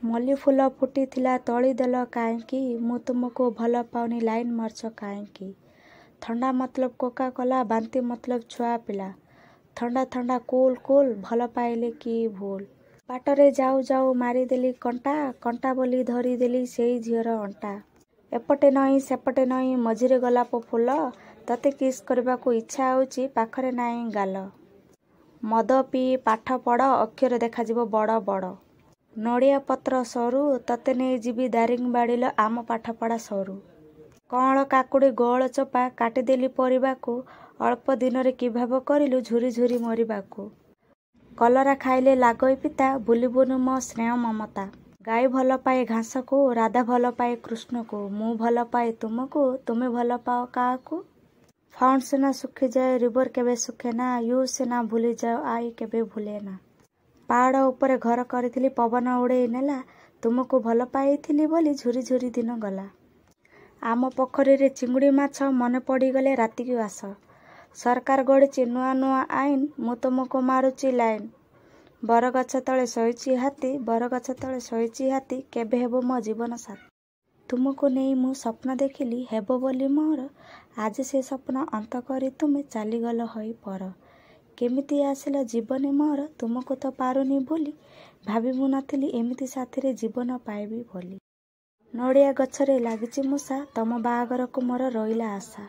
ମଲ୍ଲି ଫୁଲ ଫୁଟିଥିଲା ତୋଳି ଦେଲ କାହିଁକି? ମୁଁ ତୁମକୁ ଭଲ ପାଉନି ଲାଇନ୍ ମାରୁଛ କାହିଁକି? ଥଣ୍ଡା ମତଲବ କୋକା କୋଲା, ବାନ୍ତି ମତଲବ ଛୁଆ ପିଲା। ଥଣ୍ଡା ଥଣ୍ଡା କୁଲ୍ କୁଲ୍, ଭଲ ପାଇଲେ କି ଭୁଲ? ବାଟରେ ଯାଉ ଯାଉ ମାରିଦେଲି କଣ୍ଟା, କଣ୍ଟା ବୋଲି ଧରିଦେଲି ସେଇ ଝିଅର ଅଣ୍ଟା। ଏପଟେ ନଈ ସେପଟେ ନଈ, ମଝିରେ ଗୋଲାପ ଫୁଲ। ତତେ କିସ୍ କରିବାକୁ ଇଚ୍ଛା ହେଉଛି, ପାଖରେ ନାଇଁ ଗାଲ। ମଦ ପିଇ ପାଠ ପଢ଼, ଅକ୍ଷର ଦେଖାଯିବ ବଡ଼ ବଡ଼। ନଡ଼ିଆ ପତ୍ର ସରୁ, ତତେ ନେଇ ଯିବି ଦାରିଙ୍ଗବାଡ଼ିଲ ଆମ ପାଠପଢ଼ା ସରୁ। କଅଁଳ କାକୁଡ଼ି ଗୋଳ ଚୋପା, କାଟିଦେଲି ପରିବାକୁ। ଅଳ୍ପ ଦିନରେ କି ଭାବ କରିଲୁ ଝୁରି ଝୁରି ମରିବାକୁ। କଲରା ଖାଇଲେ ଲାଗଇ ପିତା, ଭୁଲିବୁନୁ ମୋ ସ୍ନେହ ମମତା। ଗାଈ ଭଲ ପାଏ ଘାସକୁ, ରାଧା ଭଲ ପାଏ କୃଷ୍ଣକୁ। ମୁଁ ଭଲ ପାଏ ତୁମକୁ, ତୁମେ ଭଲ ପାଅ କାହାକୁ? ଫାଉଣ୍ଟ ସିନା ଶୁଖିଯାଏ, ରିଭର କେବେ ଶୁଖେନା। ୟୁ ସିନା ଭୁଲିଯାଅ, ଆଇ କେବେ ଭୁଲେନା। ପାହାଡ଼ ଉପରେ ଘର କରିଥିଲି ପବନ ଉଡ଼େଇ ନେଲା, ତୁମକୁ ଭଲ ପାଇଥିଲି ବୋଲି ଝୁରି ଝୁରି ଦିନ ଗଲା। ଆମ ପୋଖରୀରେ ଚିଙ୍ଗୁଡ଼ି ମାଛ, ମନେ ପଡ଼ିଗଲେ ରାତିକୁ ଆସ। ସରକାର ଗଢ଼ିଛି ନୂଆ ନୂଆ ଆଇନ, ମୁଁ ତୁମକୁ ମାରୁଛି ଲାଇନ୍। ବରଗଛ ତଳେ ଶୋଇଛି ହାତୀ, ବରଗଛ ତଳେ ଶୋଇଛି ହାତୀ, କେବେ ହେବ ମୋ ଜୀବନ ସାଥୀ। ତୁମକୁ ନେଇ ମୁଁ ସ୍ୱପ୍ନ ଦେଖିଲି ହେବ ବୋଲି ମୋର, ଆଜି ସେ ସ୍ୱପ୍ନ ଅନ୍ତ କରି ତୁମେ ଚାଲିଗଲ ହୋଇ ପର। କେମିତି ଆସିଲ ଜୀବନେ ମୋର, ତୁମକୁ ତ ପାରୁନି ଭୁଲି, ଭାବିବୁ ନଥିଲି ଏମିତି ସାଥିରେ ଜୀବନ ପାଇବି ବୋଲି। ନଡ଼ିଆ ଗଛରେ ଲାଗିଛି ମୂଷା, ତମ ବାହାଘରକୁ ମୋର ରହିଲା ଆଶା।